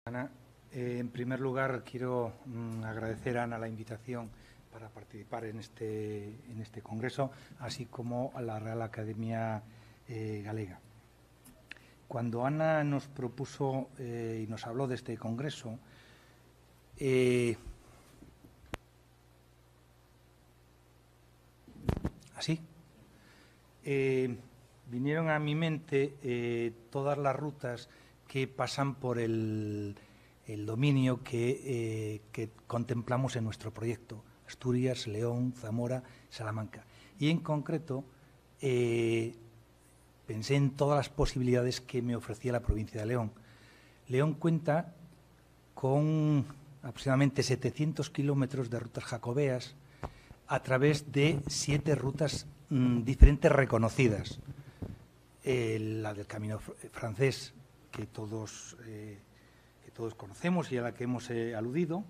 Ana, en primer lugar, quiero agradecer a Ana la invitación para participar en este congreso, así como a la Real Academia Galega. Cuando Ana nos propuso y nos habló de este congreso, vinieron a mi mente todas las rutas que pasan por el dominio que contemplamos en nuestro proyecto, Asturias, León, Zamora, Salamanca. Y en concreto pensé en todas las posibilidades que me ofrecía la provincia de León. León cuenta con aproximadamente 700 kilómetros de rutas jacobeas a través de 7 rutas diferentes reconocidas. La del Camino francés, que todos conocemos y a la que hemos aludido,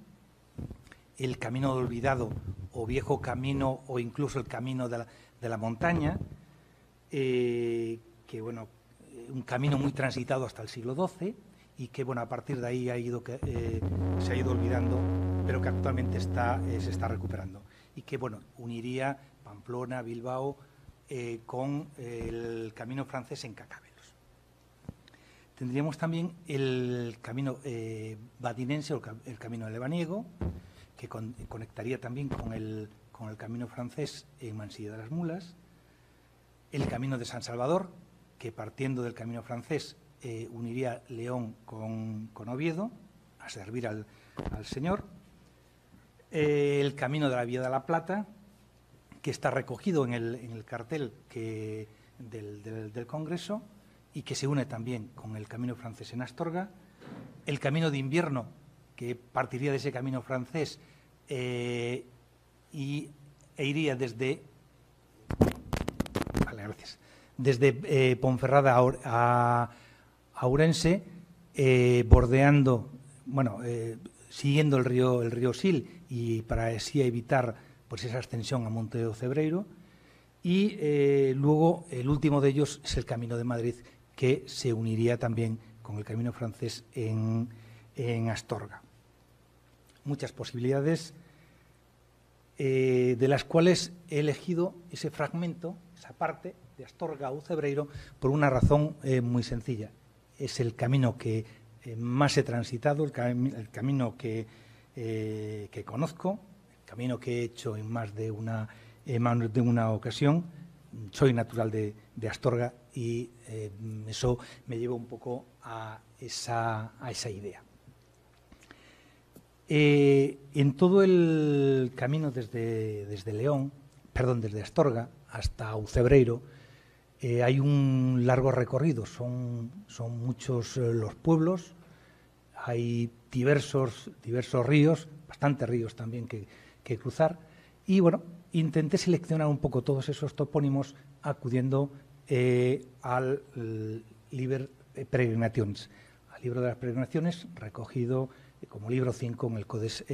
el Camino olvidado o Viejo Camino o incluso el Camino de la Montaña, que bueno, un camino muy transitado hasta el siglo XII y que bueno, a partir de ahí se ha ido olvidando, pero que actualmente se está recuperando y que bueno, uniría Pamplona, Bilbao con el Camino francés en Cacabelos. Tendríamos también el camino badinense o el camino de Lebaniego, que conectaría también con el camino francés en Mansilla de las Mulas, el camino de San Salvador, que partiendo del camino francés uniría León con Oviedo, a servir al Señor, el camino de la Vía de la Plata, que está recogido en el cartel del Congreso y que se une también con el camino francés en Astorga, el camino de invierno, que partiría de ese camino francés e iría desde Ponferrada a Ourense, bordeando, bueno, siguiendo el río Sil y para así evitar pues esa ascensión a Monte do Cebreiro, y luego el último de ellos es el Camino de Madrid, que se uniría también con el camino francés en Astorga. Muchas posibilidades, de las cuales he elegido ese fragmento, esa parte de Astorga a Ucebreiro, por una razón muy sencilla. Es el camino que más he transitado, el camino que conozco, el camino que he hecho en más de una ocasión. Soy natural de Astorga y eso me lleva un poco a esa idea. En todo el camino desde Astorga hasta Ucebreiro hay un largo recorrido, son muchos los pueblos, hay diversos ríos, bastantes ríos también que cruzar, y bueno, intenté seleccionar un poco todos esos topónimos acudiendo al Liber Peregrinationis, al libro de las peregrinaciones, recogido como libro 5 en el Codex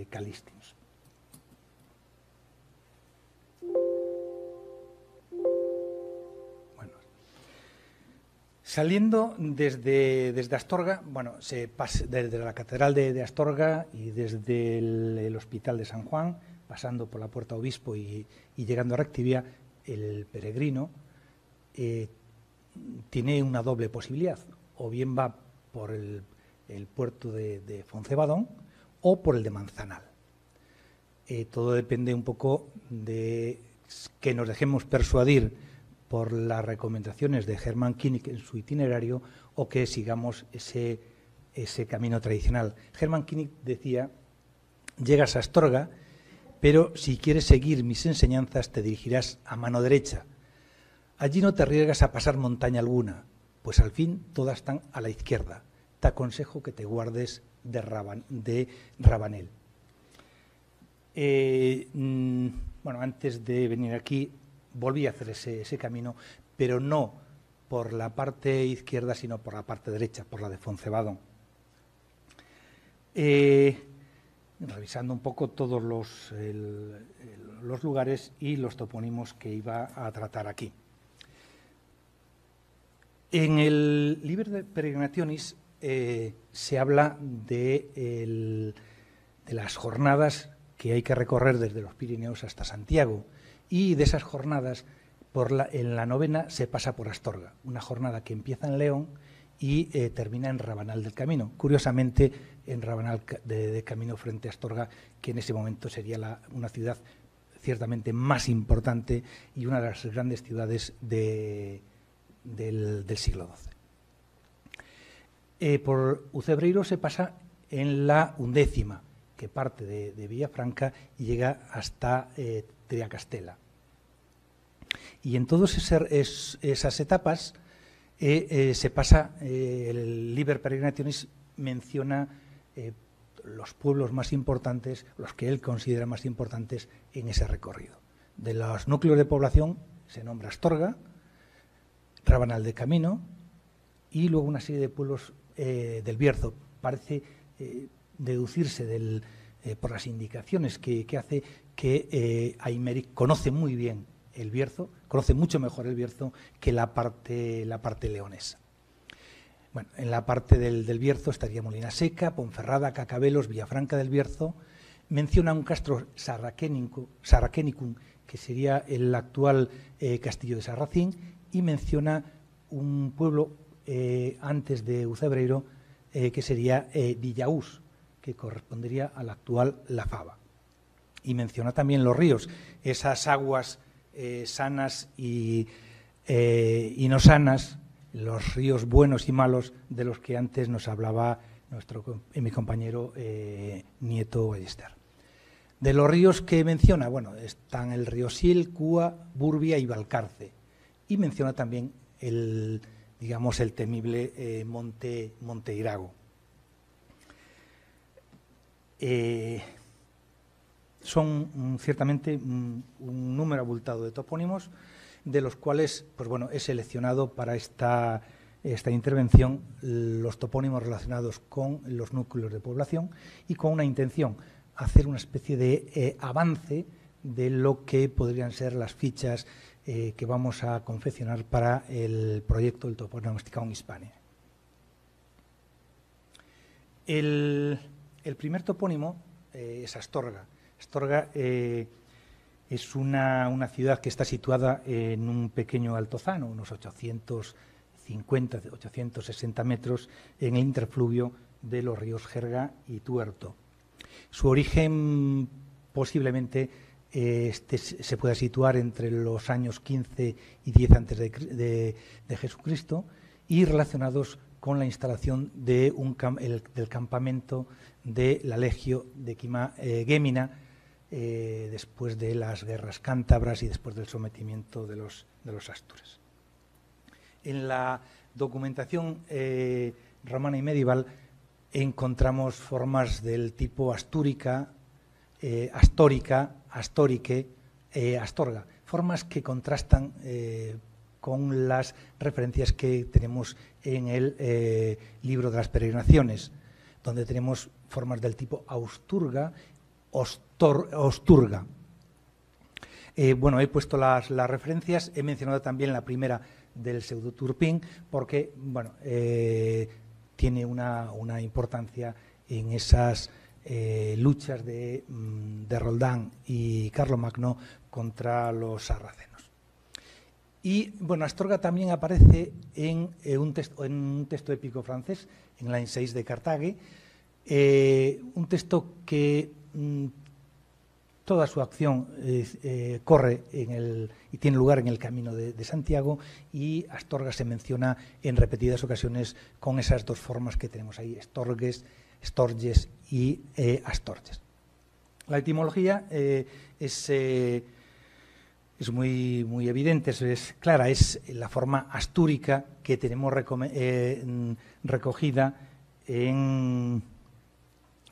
Callistinus. Bueno, saliendo desde Astorga, bueno, se pasa desde la Catedral de Astorga y desde el Hospital de San Juan, pasando por la Puerta Obispo y llegando a Rectivia, el peregrino tiene una doble posibilidad, o bien va por el puerto de Foncebadón o por el de Manzanal. Todo depende un poco de que nos dejemos persuadir por las recomendaciones de Hermann Koenig en su itinerario o que sigamos ese camino tradicional. Hermann Koenig decía: llegas a Astorga, pero si quieres seguir mis enseñanzas te dirigirás a mano derecha. Allí no te arriesgas a pasar montaña alguna, pues al fin todas están a la izquierda. Te aconsejo que te guardes de Rabanel. Bueno, antes de venir aquí volví a hacer ese camino, pero no por la parte izquierda, sino por la parte derecha, por la de Foncebadón. Revisando un poco todos los lugares y los topónimos que iba a tratar aquí. En el Liber de Peregrinationis se habla de las jornadas que hay que recorrer desde los Pirineos hasta Santiago, y de esas jornadas, en la novena se pasa por Astorga, una jornada que empieza en León y termina en Rabanal del Camino. Curiosamente, en Rabanal del Camino frente a Astorga, que en ese momento sería una ciudad ciertamente más importante y una de las grandes ciudades del siglo XII. Por Ucebreiro se pasa en la 11ª, que parte de Villafranca y llega hasta Triacastela. Y en todas esas etapas se pasa, el Liber Peregrinationis menciona los pueblos más importantes, los que él considera más importantes en ese recorrido. De los núcleos de población se nombra Astorga, Rabanal del Camino y luego una serie de pueblos del Bierzo. Parece deducirse por las indicaciones que hace que Aymeric conoce muy bien el Bierzo, conoce mucho mejor el Bierzo que la parte leonesa. Bueno, en la parte del Bierzo estaría Molina Seca, Ponferrada, Cacabelos, Villafranca del Bierzo. Menciona un castro sarraquenicum, que sería el actual castillo de Sarracín, y menciona un pueblo antes de Ucebreiro, que sería Villaús, que correspondería al actual La Fava. Y menciona también los ríos, esas aguas sanas y no sanas, los ríos buenos y malos de los que antes nos hablaba mi compañero Nieto Ballester. De los ríos que menciona, bueno, están el río Sil, Cúa, Burbia y Valcarce. Y menciona también el temible monte Irago. Son ciertamente un número abultado de topónimos, de los cuales he seleccionado para esta intervención los topónimos relacionados con los núcleos de población y con una intención, hacer una especie de avance de lo que podrían ser las fichas que vamos a confeccionar para el proyecto del Toponomasticon Hispaniae. El primer topónimo es Astorga. Astorga es una ciudad que está situada en un pequeño altozano, unos 850, 860 metros, en el interfluvio de los ríos Jerga y Tuerto. Su origen posiblemente se pueda situar entre los años 15 y 10 antes de Jesucristo, y relacionados con la instalación del campamento de la Legio de Gémina, después de las guerras cántabras y después del sometimiento de los astures. En la documentación romana y medieval encontramos formas del tipo astúrica, astórica, astorique, astorga, formas que contrastan con las referencias que tenemos en el libro de las peregrinaciones, donde tenemos formas del tipo austurga, osturga. He puesto las referencias, he mencionado también la primera del Pseudo-Turpin, porque tiene una importancia en esas luchas de Roldán y Carlomagno contra los sarracenos. Y Astorga también aparece en un texto épico francés, en la Enseis de Cartague, un texto que toda su acción corre y tiene lugar en el camino de Santiago, y Astorga se menciona en repetidas ocasiones con esas dos formas que tenemos ahí, Estorges y Astorges. La etimología es muy evidente, es clara, es la forma astúrica que tenemos recogida en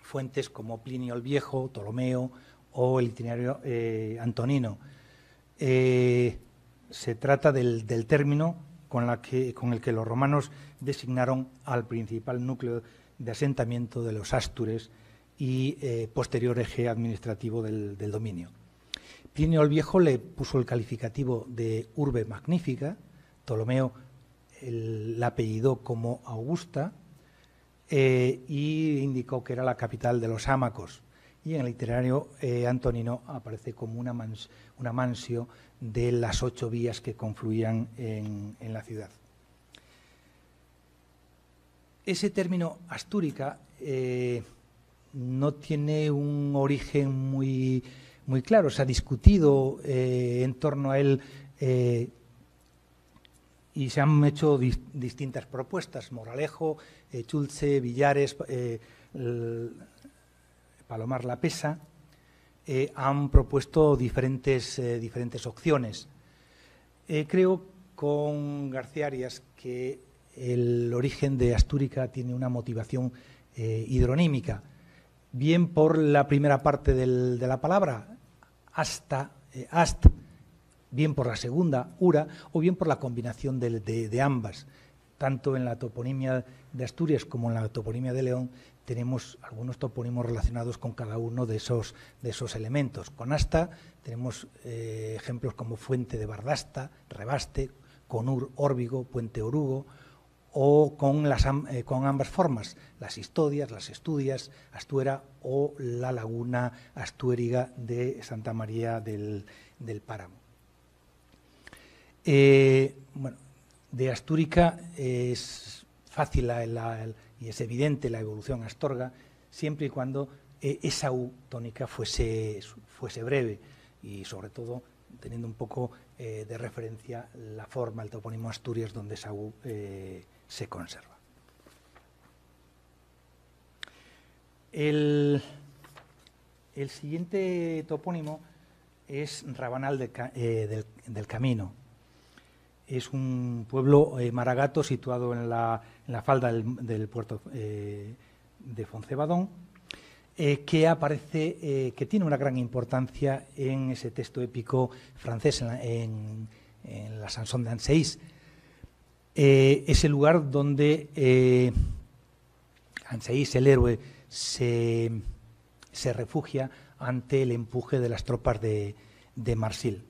fuentes como Plinio el Viejo, Ptolomeo o el itinerario antonino. Se trata del término con el que los romanos designaron al principal núcleo de asentamiento de los Astures y posterior eje administrativo del dominio. Plinio el Viejo le puso el calificativo de urbe magnífica, Ptolomeo la apellidó como Augusta, y indicó que era la capital de los ámacos. Y en el itinerario antonino aparece como una mansio de las 8 vías que confluían en la ciudad. Ese término Astúrica no tiene un origen muy claro, se ha discutido en torno a él y se han hecho distintas propuestas. Moralejo, Chulce, Villares, Palomar La Pesa han propuesto diferentes opciones. Creo con García Arias que el origen de Astúrica tiene una motivación hidronímica, bien por la primera parte de la palabra, ast, bien por la segunda, ura, o bien por la combinación de ambas. Tanto en la toponimia de Asturias como en la toponimia de León tenemos algunos topónimos relacionados con cada uno de esos elementos. Con asta tenemos ejemplos como Fuente de Bardasta, Rebaste, Conur, Órbigo, Puente Orugo, o con ambas formas, las Historias, las Estudias, Astuera o la laguna astuériga de Santa María del Páramo. Bueno, de Astúrica es fácil y es evidente la evolución a Astorga, siempre y cuando esa U tónica fuese breve y sobre todo teniendo un poco de referencia la forma, el topónimo Asturias, donde esa U se conserva. El siguiente topónimo es Rabanal del Camino. Es un pueblo maragato situado en la falda del puerto de Foncebadón, que tiene una gran importancia en ese texto épico francés, en la Chanson d'Anseis. Es el lugar donde Anseis, el héroe, se refugia ante el empuje de las tropas de Marsil.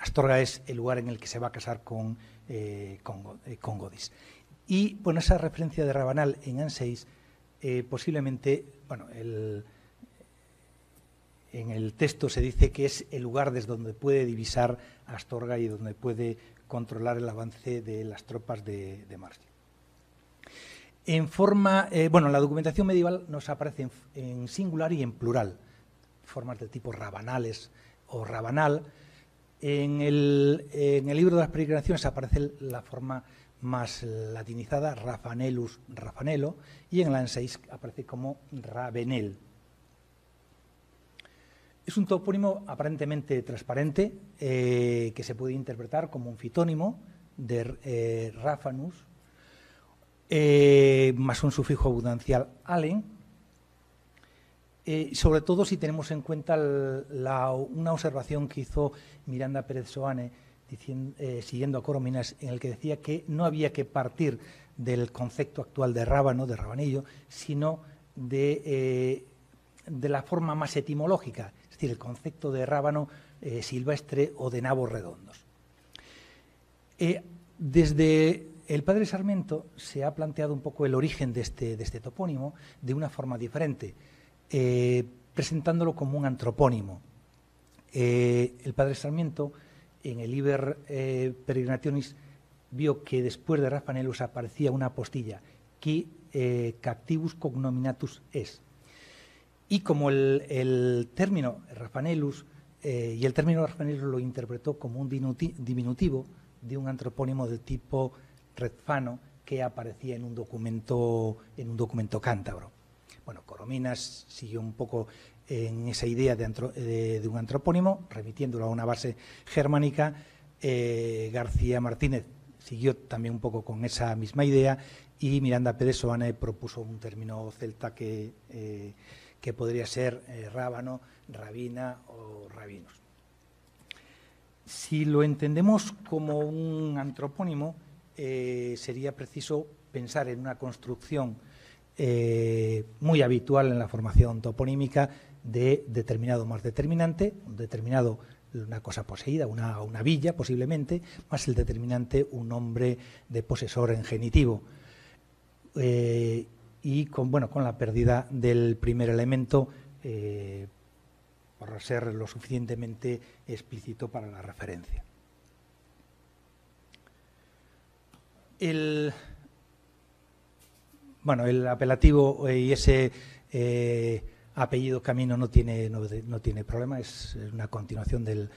Astorga es el lugar en el que se va a casar con Godis. Y bueno, esa referencia de Rabanal en Anseis, posiblemente, bueno, en el texto se dice que es el lugar desde donde puede divisar Astorga y donde puede controlar el avance de las tropas de Marsil. Bueno, la documentación medieval nos aparece en singular y en plural, formas del tipo rabanales o rabanal. En el libro de las peregrinaciones aparece la forma más latinizada, Rafanelus, Rafanelo, y en el Anseis aparece como Ravenel. Es un topónimo aparentemente transparente que se puede interpretar como un fitónimo de Rafanus, más un sufijo abundancial alen, sobre todo si tenemos en cuenta una observación que hizo Miranda Pérez Soane, siguiendo a Corominas, en el que decía que no había que partir del concepto actual de rábano, de rabanillo, sino de la forma más etimológica, es decir, el concepto de rábano silvestre o de nabos redondos. Desde el padre Sarmiento se ha planteado un poco el origen de este topónimo de una forma diferente, presentándolo como un antropónimo. El padre Sarmiento, en el Liber Peregrinationis, vio que después de Rafanelus aparecía una apostilla, qui cactibus cognominatus es. Y como el término Rafanelus, y el término Rafanelus lo interpretó como un diminutivo de un antropónimo del tipo Redfano que aparecía en un documento cántabro. Bueno, Corominas siguió un poco en esa idea de un antropónimo, remitiéndolo a una base germánica. García Martínez siguió también un poco con esa misma idea y Miranda Pérez Soane propuso un término celta que podría ser rábano, rabina o rabinos. Si lo entendemos como un antropónimo, sería preciso pensar en una construcción muy habitual en la formación toponímica de determinado más determinante, determinado una cosa poseída, una villa posiblemente, más el determinante un nombre de posesor en genitivo. y con la pérdida del primer elemento, por ser lo suficientemente explícito para la referencia. El apelativo y ese apellido Camino no tiene problema, es una continuación del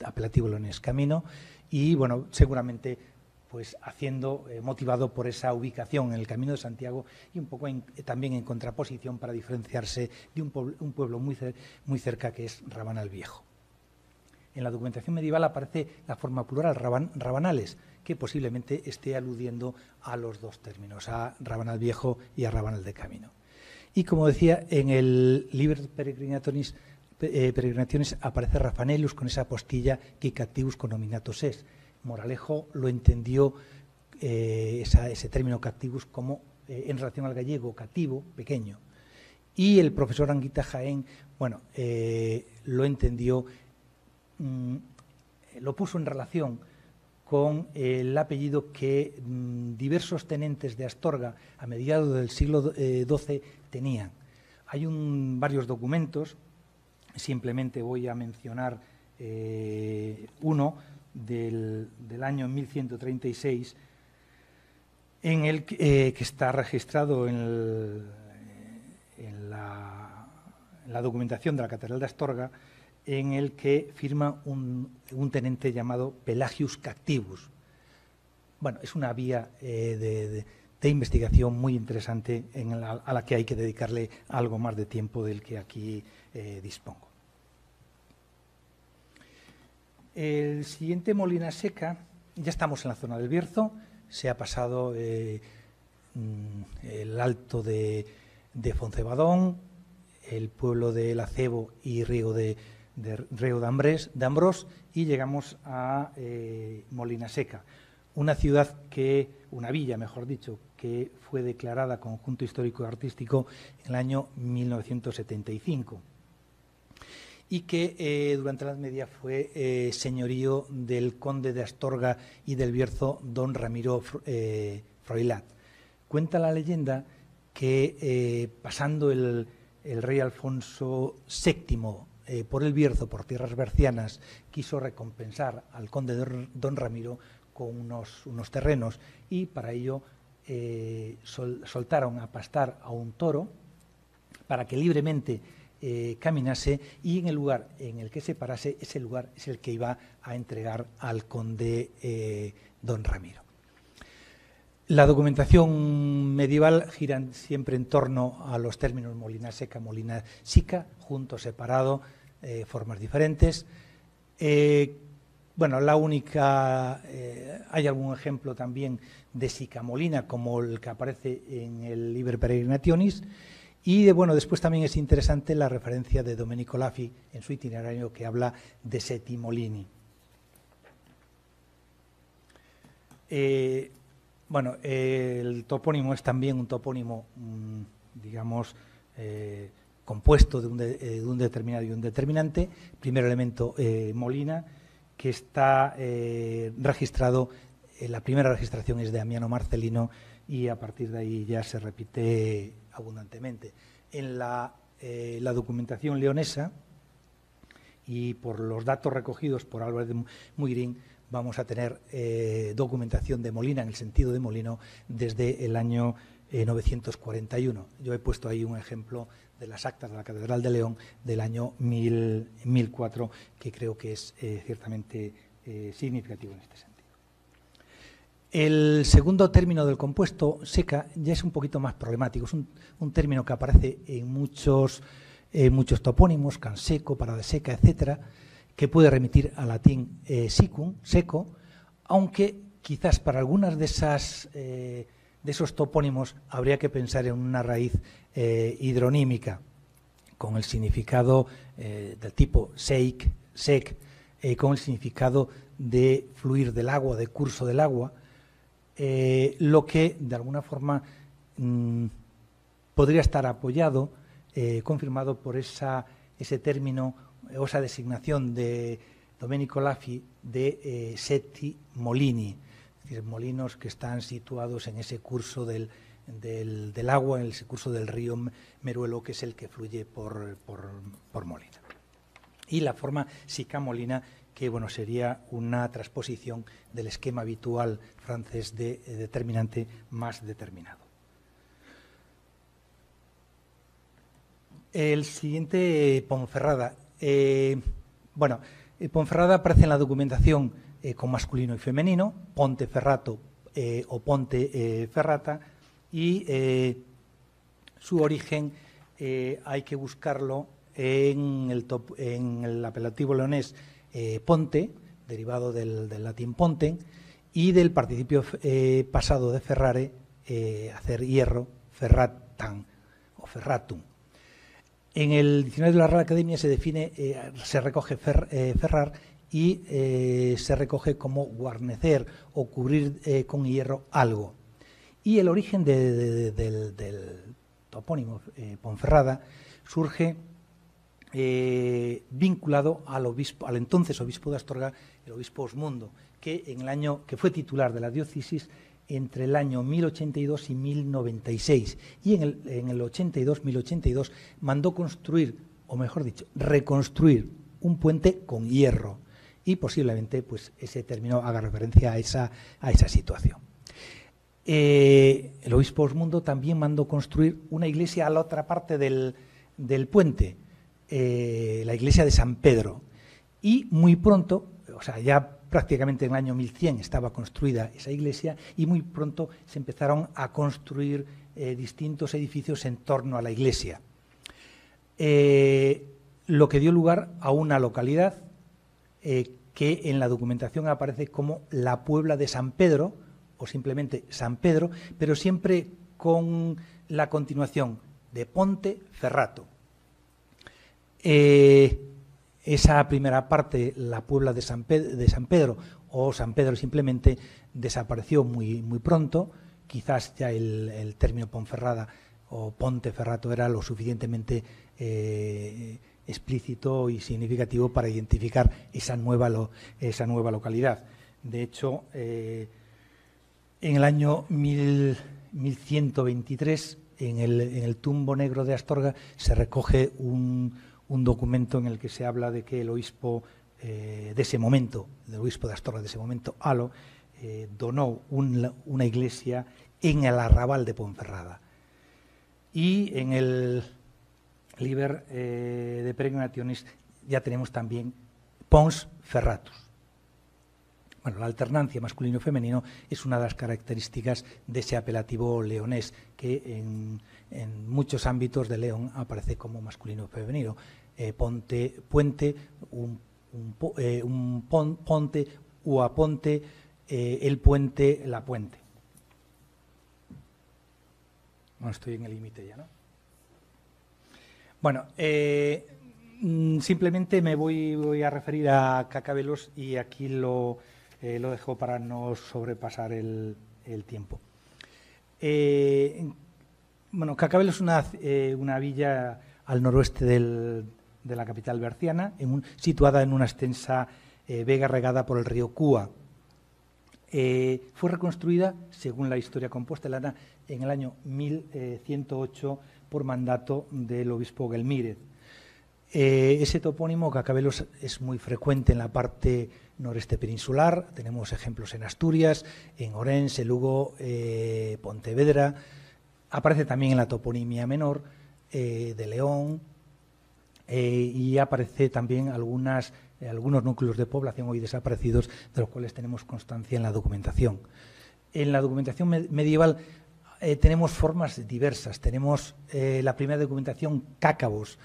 apelativo leonés Camino, y seguramente pues motivado por esa ubicación en el Camino de Santiago, y un poco también en contraposición para diferenciarse de un pueblo muy cerca, que es Rabanal Viejo. En la documentación medieval aparece la forma plural, rabanales, que posiblemente esté aludiendo a los dos términos, a Rabanal Viejo y a Rabanal de Camino. Y como decía, en el Liber Peregrinationis aparece Rafanelus con esa postilla que captivus connominatus es. Moralejo lo entendió ese término captivus como en relación al gallego cativo, pequeño. Y el profesor Anguita Jaén, lo entendió, lo puso en relación con el apellido que diversos tenentes de Astorga a mediados del siglo XII tenían. Hay varios documentos, simplemente voy a mencionar uno del año 1136, en el que está registrado en la documentación de la Catedral de Astorga, en el que firma un tenente llamado Pelagius Cactivus. Es una vía de investigación muy interesante a la que hay que dedicarle algo más de tiempo del que aquí dispongo. El siguiente, Molina Seca, ya estamos en la zona del Bierzo, se ha pasado el alto de Foncebadón, el pueblo de Lacebo y Riego de Ambrós, y llegamos a Molina Seca, una villa, mejor dicho, que fue declarada Conjunto Histórico y Artístico en el año 1975 y que durante la Edad Media fue señorío del conde de Astorga y del Bierzo, don Ramiro Froilat. Cuenta la leyenda que pasando el rey Alfonso VII por el Bierzo, por tierras bercianas, quiso recompensar al conde don Ramiro con unos terrenos, y para ello soltaron a pastar a un toro para que libremente caminase, y en el lugar en el que se parase, ese lugar es el que iba a entregar al conde don Ramiro. La documentación medieval gira siempre en torno a los términos Molina Seca, Molina Sica, juntos, separados, formas diferentes. La única, hay algún ejemplo también de Sicamolina, como el que aparece en el Liber Peregrinationis, y después también es interesante la referencia de Domenico Lafi en su itinerario, que habla de Seti Molini. El topónimo es también un topónimo, compuesto de un determinado y un determinante. Primer elemento, Molina, que está registrado, la primera registración es de Amiano Marcelino, y a partir de ahí ya se repite abundantemente. En la documentación leonesa, y por los datos recogidos por Álvarez de Muirín, vamos a tener documentación de Molina, en el sentido de molino, desde el año 941. Yo he puesto ahí un ejemplo de las actas de la Catedral de León del año 1004, que creo que es ciertamente significativo en este sentido. El segundo término del compuesto, seca, ya es un poquito más problemático. Es un término que aparece en muchos topónimos, canseco, parada seca, etcétera, que puede remitir al latín sicum, seco, aunque quizás para algunas de esos topónimos habría que pensar en una raíz hidronímica, con el significado del tipo sec, con el significado de fluir del agua, de curso del agua, lo que de alguna forma podría estar apoyado, confirmado por ese término o esa designación de Domenico Lafi de Seti Molini, es decir, molinos que están situados en ese curso del del agua en el curso del río Meruelo, que es el que fluye por Molina. Y la forma sicamolina, que bueno, sería una transposición del esquema habitual francés de determinante más determinado. El siguiente, Ponferrada. Ponferrada aparece en la documentación con masculino y femenino, Ponte Ferrato o Ponte Ferrata, y su origen hay que buscarlo en el apelativo leonés ponte, derivado del latín pontem, y del participio pasado de ferrare, hacer hierro, ferratan o ferratum. En el diccionario de la Real Academia se define, se recoge ferrar y se recoge como guarnecer o cubrir con hierro algo. Y el origen del topónimo Ponferrada surge vinculado al entonces obispo de Astorga, el obispo Osmundo, que fue titular de la diócesis entre el año 1082 y 1096, y en el 1082 mandó construir, o mejor dicho, reconstruir un puente con hierro, y posiblemente pues ese término haga referencia a esa situación. El obispo Osmundo también mandó construir una iglesia a la otra parte del puente, la iglesia de San Pedro, y muy pronto, o sea, ya prácticamente en el año 1100 estaba construida esa iglesia, y muy pronto se empezaron a construir distintos edificios en torno a la iglesia, lo que dio lugar a una localidad que en la documentación aparece como la Puebla de San Pedro, o simplemente San Pedro, pero siempre con la continuación de Ponte Ferrato. Esa primera parte, la Puebla de San Pedro o San Pedro simplemente, desapareció muy pronto. Quizás ya el término Ponferrada o Ponte Ferrato era lo suficientemente explícito y significativo para identificar esa nueva localidad. De hecho, en el año 1123, en el tumbo negro de Astorga, se recoge un documento en el que se habla de que el obispo de ese momento, el obispo de Astorga de ese momento, Halo, donó una iglesia en el arrabal de Ponferrada. Y en el Liber de Peregrinationis ya tenemos también Pons Ferratus. Bueno, la alternancia masculino-femenino es una de las características de ese apelativo leonés, que en muchos ámbitos de León aparece como masculino-femenino. Puente, un ponte, o aponte, el puente, la puente. Bueno, estoy en el límite ya, ¿no? Bueno, simplemente me voy a referir a Cacabelos, y aquí lo dejo para no sobrepasar el tiempo. Bueno, Cacabelos es una villa al noroeste de la capital berciana, situada en una extensa vega regada por el río Cúa. Fue reconstruida, según la historia compostelana, en el año 1108 por mandato del obispo Gelmírez. Ese topónimo, Cacabelos, es muy frecuente en la parte noreste peninsular. Tenemos ejemplos en Asturias, en Orense, Lugo, Pontevedra. Aparece también en la toponimia menor de León, y aparece también algunos núcleos de población hoy desaparecidos, de los cuales tenemos constancia en la documentación. En la documentación medieval tenemos formas diversas. Tenemos la primera documentación Cácabos,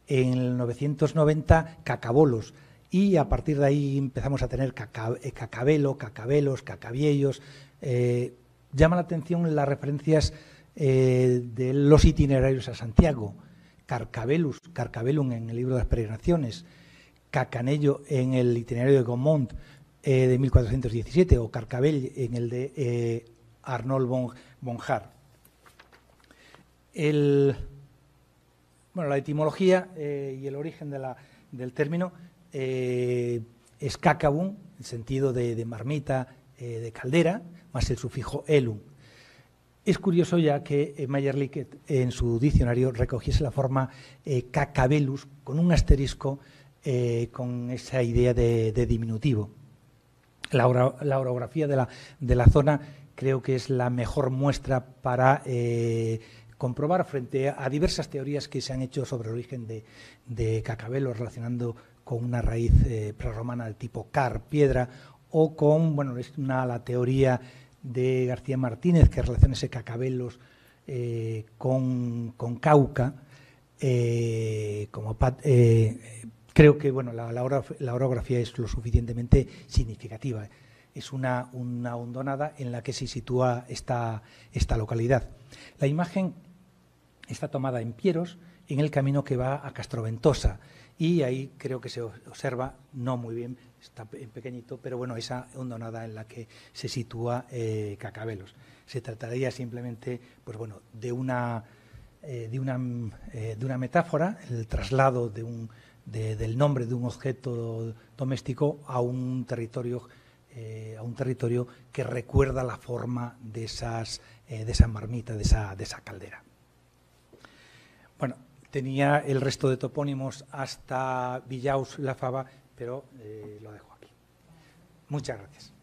en el 990 Cacabolos, y a partir de ahí empezamos a tener Cacabelo, Cacabelos, Cacabiellos. Llama la atención las referencias de los itinerarios a Santiago: Carcabelus, Carcabelum en el libro de las peregrinaciones, Cacanello en el itinerario de Gaumont de 1417, o Carcabell en el de Arnold von Haar. La etimología y el origen del término es cacabum, en sentido de marmita, de caldera, más el sufijo elum. Es curioso ya que Mayerlich en su diccionario recogiese la forma cacabellus con un asterisco con esa idea de diminutivo. La orografía de la zona creo que es la mejor muestra para comprobar frente a diversas teorías que se han hecho sobre el origen de Cacabelo, relacionando con una raíz prerromana de tipo car, piedra, o con, bueno, es la teoría de García Martínez que relaciona ese Cacabelos con Cauca, creo que bueno, la orografía es lo suficientemente significativa. Es una hondonada en la que se sitúa esta localidad. La imagen está tomada en Pieros, en el camino que va a Castroventosa, y ahí creo que se observa, no muy bien, está en pequeñito, pero bueno, esa hondonada en la que se sitúa Cacabelos. Se trataría simplemente, pues bueno, de una metáfora, el traslado del nombre de un objeto doméstico a un territorio que recuerda la forma de esa marmita, de esa caldera. Bueno, tenía el resto de topónimos hasta Villaus, La Fava, pero lo dejo aquí. Muchas gracias.